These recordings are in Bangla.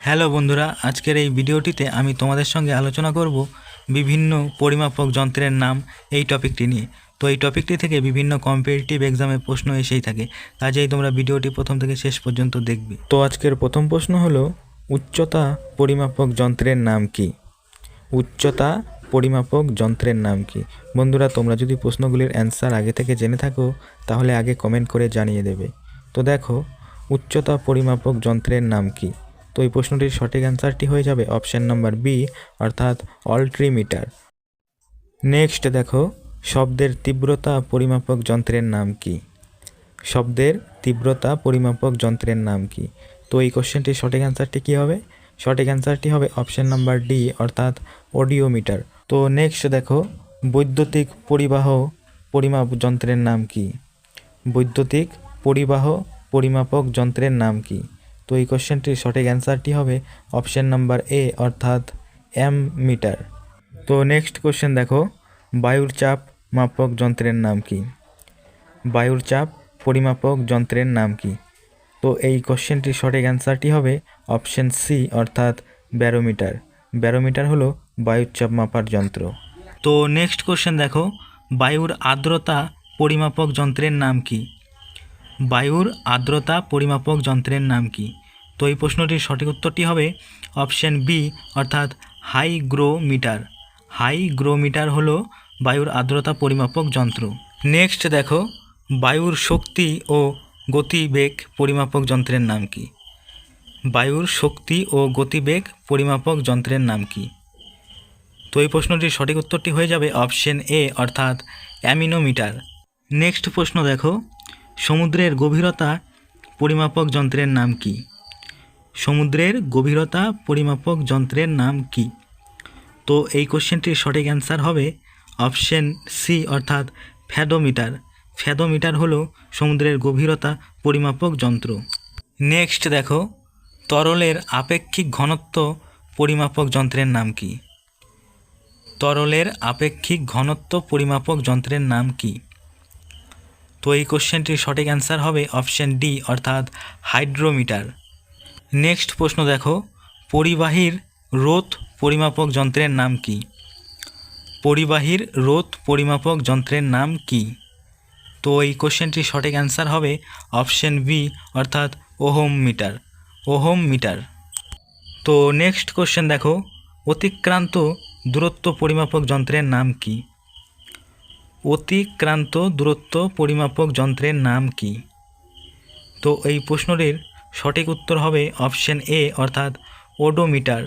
হ্যালো বন্ধুরা, আজকের এই ভিডিওটিতে আমি তোমাদের সঙ্গে আলোচনা করব বিভিন্ন পরিমাপক যন্ত্রের নাম এই টপিকটি নিয়ে। তো এই টপিকটি থেকে বিভিন্ন কম্পিটিটিভ এক্সামে প্রশ্ন এসেই থাকে, কাজেই তোমরা ভিডিওটি প্রথম থেকে শেষ পর্যন্ত দেখবে। তো আজকের প্রথম প্রশ্ন হলো, উচ্চতা পরিমাপক যন্ত্রের নাম কি? উচ্চতা পরিমাপক যন্ত্রের নাম কি? বন্ধুরা, তোমরা যদি প্রশ্নগুলির অ্যান্সার আগে থেকে জেনে থাকো তাহলে আগে কমেন্ট করে জানিয়ে দেবে। তো দেখো, উচ্চতা পরিমাপক যন্ত্রের নাম কি? তো এই প্রশ্নটির সঠিক অ্যান্সারটি হয়ে যাবে অপশান নাম্বার বি, অর্থাৎ অল্ট্রিমিটার। নেক্সট দেখো, শব্দের তীব্রতা পরিমাপক যন্ত্রের নাম কি? শব্দের তীব্রতা পরিমাপক যন্ত্রের নাম কি? তো এই কোশ্চেনটির সঠিক অ্যান্সারটি কী হবে? সঠিক অ্যান্সারটি হবে অপশান নাম্বার ডি, অর্থাৎ অডিওমিটার। তো নেক্সট দেখো, বৈদ্যুতিক পরিবাহ পরিমাপ যন্ত্রের নাম কি? বৈদ্যুতিক পরিবাহ পরিমাপক যন্ত্রের নাম কি? তো এই কোশ্চেনটির সঠিক অ্যান্সারটি হবে অপশান নাম্বার এ, অর্থাৎ অ্যামমিটার। তো নেক্সট কোশ্চেন দেখো, বায়ুর চাপ মাপক যন্ত্রের নাম কি? বায়ুর চাপ পরিমাপক যন্ত্রের নাম কি? তো এই কোশ্চেনটির সঠিক অ্যান্সারটি হবে অপশান সি, অর্থাৎ ব্যারোমিটার। ব্যারোমিটার হলো বায়ুর চাপ মাপার যন্ত্র। তো নেক্সট কোশ্চেন দেখো, বায়ুর আর্দ্রতা পরিমাপক যন্ত্রের নাম কি? বায়ুর আর্দ্রতা পরিমাপক যন্ত্রের নাম কি? তো এই প্রশ্নটির সঠিক উত্তরটি হবে অপশান বি, অর্থাৎ হাইগ্রোমিটার। হাইগ্রোমিটার হলো বায়ুর আর্দ্রতা পরিমাপক যন্ত্র। নেক্সট দেখো, বায়ুর শক্তি ও গতিবেগ পরিমাপক যন্ত্রের নাম কি? বায়ুর শক্তি ও গতিবেগ পরিমাপক যন্ত্রের নাম কি? তো এই প্রশ্নটির সঠিক উত্তরটি হয়ে যাবে অপশান এ, অর্থাৎ অ্যামিনোমিটার। নেক্সট প্রশ্ন দেখো, সমুদ্রের গভীরতা পরিমাপক যন্ত্রের নাম কি? সমুদ্রের গভীরতা পরিমাপক যন্ত্রের নাম কি? তো এই কোশ্চেনটির সঠিক অ্যান্সার হবে অপশান সি, অর্থাৎ ফ্যাদোমিটার। ফ্যাদোমিটার হলো সমুদ্রের গভীরতা পরিমাপক যন্ত্র। নেক্সট দেখো, তরলের আপেক্ষিক ঘনত্ব পরিমাপক যন্ত্রের নাম কি? তরলের আপেক্ষিক ঘনত্ব পরিমাপক যন্ত্রের নাম কি? তো এই কোশ্চেনটির সঠিক অ্যান্সার হবে অপশান ডি, অর্থাৎ হাইড্রোমিটার। নেক্সট প্রশ্ন দেখো, পরিবাহীর রোধ পরিমাপক যন্ত্রের নাম কি? পরিবাহীর রোধ পরিমাপক যন্ত্রের নাম কি? তো এই কোশ্চেনটির সঠিক অ্যান্সার হবে অপশান বি, অর্থাৎ ওহম মিটার। Ohm metre. তো নেক্সট কোশ্চেন দেখো, অতিক্রান্ত দূরত্ব পরিমাপক যন্ত্রের নাম কি? অতিক্রান্ত দূরত্ব পরিমাপক যন্ত্রের নাম কি? তো এই প্রশ্নটির সঠিক উত্তর হবে অপশান এ, অর্থাৎ ওডোমিটার।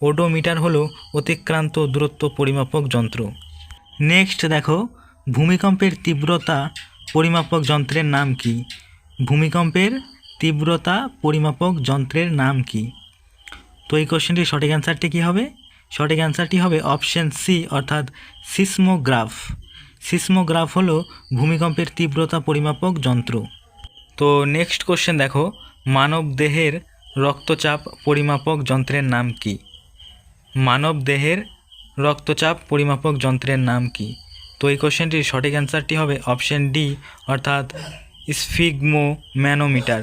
ওডোমিটার হলো অতিক্রান্ত দূরত্ব পরিমাপক যন্ত্র। নেক্সট দেখো, ভূমিকম্পের তীব্রতা পরিমাপক যন্ত্রের নাম কি? ভূমিকম্পের তীব্রতা পরিমাপক যন্ত্রের নাম কি? তো এই কোশ্চেনটির সঠিক অ্যান্সারটি কী হবে? সঠিক অ্যান্সারটি হবে অপশান সি, অর্থাৎ সিসমোগ্রাফ। সিসমোগ্রাফ হলো ভূমিকম্পের তীব্রতা পরিমাপক যন্ত্র। তো নেক্সট কোশ্চেন দেখো, মানব দেহের রক্তচাপ পরিমাপক যন্ত্রের নাম কি? মানব দেহের রক্তচাপ পরিমাপক যন্ত্রের নাম কি? তো এই কোশ্চেনটির সঠিক অ্যান্সারটি হবে অপশান ডি, অর্থাৎ স্ফিগমোম্যানোমিটার।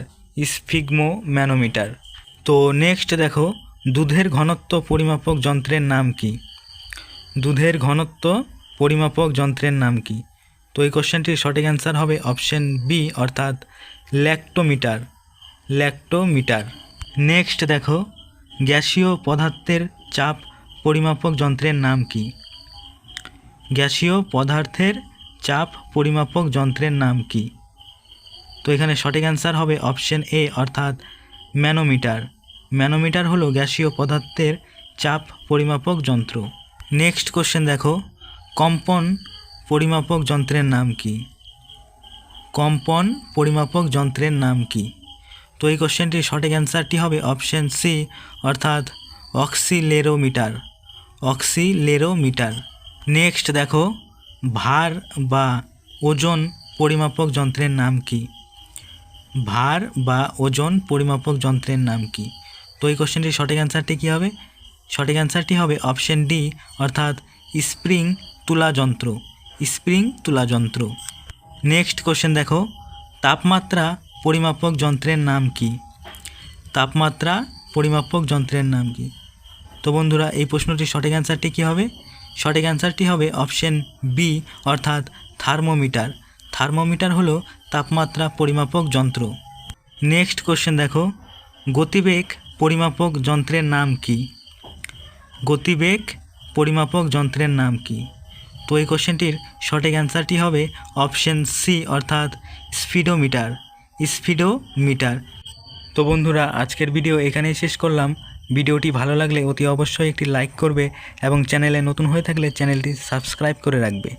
স্ফিগমোম্যানোমিটার। তো নেক্সট দেখো, দুধের ঘনত্ব পরিমাপক যন্ত্রের নাম কি? দুধের ঘনত্ব পরিমাপক যন্ত্রের নাম কি? তো এই কোশ্চেনটির সঠিক অ্যান্সার হবে অপশান বি, অর্থাৎ ল্যাক্টোমিটার। ল্যাক্টোমিটার। নেক্সট দেখো, গ্যাসীয় পদার্থের চাপ পরিমাপক যন্ত্রের নাম কি? গ্যাসীয় পদার্থের চাপ পরিমাপক যন্ত্রের নাম কি? তো এখানে সঠিক অ্যান্সার হবে অপশান এ, অর্থাৎ ম্যানোমিটার। ম্যানোমিটার হলো গ্যাসীয় পদার্থের চাপ পরিমাপক যন্ত্র। নেক্সট কোশ্চেন দেখো, কম্পন পরিমাপক যন্ত্রের নাম কি? কম্পন পরিমাপক যন্ত্রের নাম কি? তো এই কোশ্চেনটির সঠিক অ্যান্সারটি হবে অপশান সি, অর্থাৎ অক্সিলেরোমিটার। অক্সিলেরোমিটার। নেক্সট দেখো, ভার বা ওজন পরিমাপক যন্ত্রের নাম কি? ভার বা ওজন পরিমাপক যন্ত্রের নাম কি? তো এই কোশ্চেনটির সঠিক অ্যান্সারটি কী হবে? সঠিক অ্যান্সারটি হবে অপশান ডি, অর্থাৎ স্প্রিং তুলা যন্ত্র। স্প্রিং তুলা যন্ত্র। নেক্সট কোশ্চেন দেখো, তাপমাত্রা পরিমাপক যন্ত্রের নাম কি? তাপমাত্রা পরিমাপক যন্ত্রের নাম কি? তো বন্ধুরা, এই প্রশ্নটির সঠিক অ্যান্সারটি কী হবে? সঠিক অ্যান্সারটি হবে অপশন বি, অর্থাৎ থার্মোমিটার। থার্মোমিটার হলো তাপমাত্রা পরিমাপক যন্ত্র। নেক্সট কোশ্চেন দেখো, গতিবেগ পরিমাপক যন্ত্রের নাম কি? গতিবেগ পরিমাপক যন্ত্রের নাম কি? তো এই কোশ্চেনটির সঠিক অ্যান্সারটি হবে অপশন সি, অর্থাৎ স্পিডোমিটার। স্পিডোমিটার। তো বন্ধুরা, আজকের ভিডিও এখানেই শেষ করলাম। ভিডিওটি ভালো লাগলে অতি অবশ্যই একটি লাইক করবে এবং চ্যানেলে নতুন হয়ে থাকলে চ্যানেলটি সাবস্ক্রাইব করে রাখবে।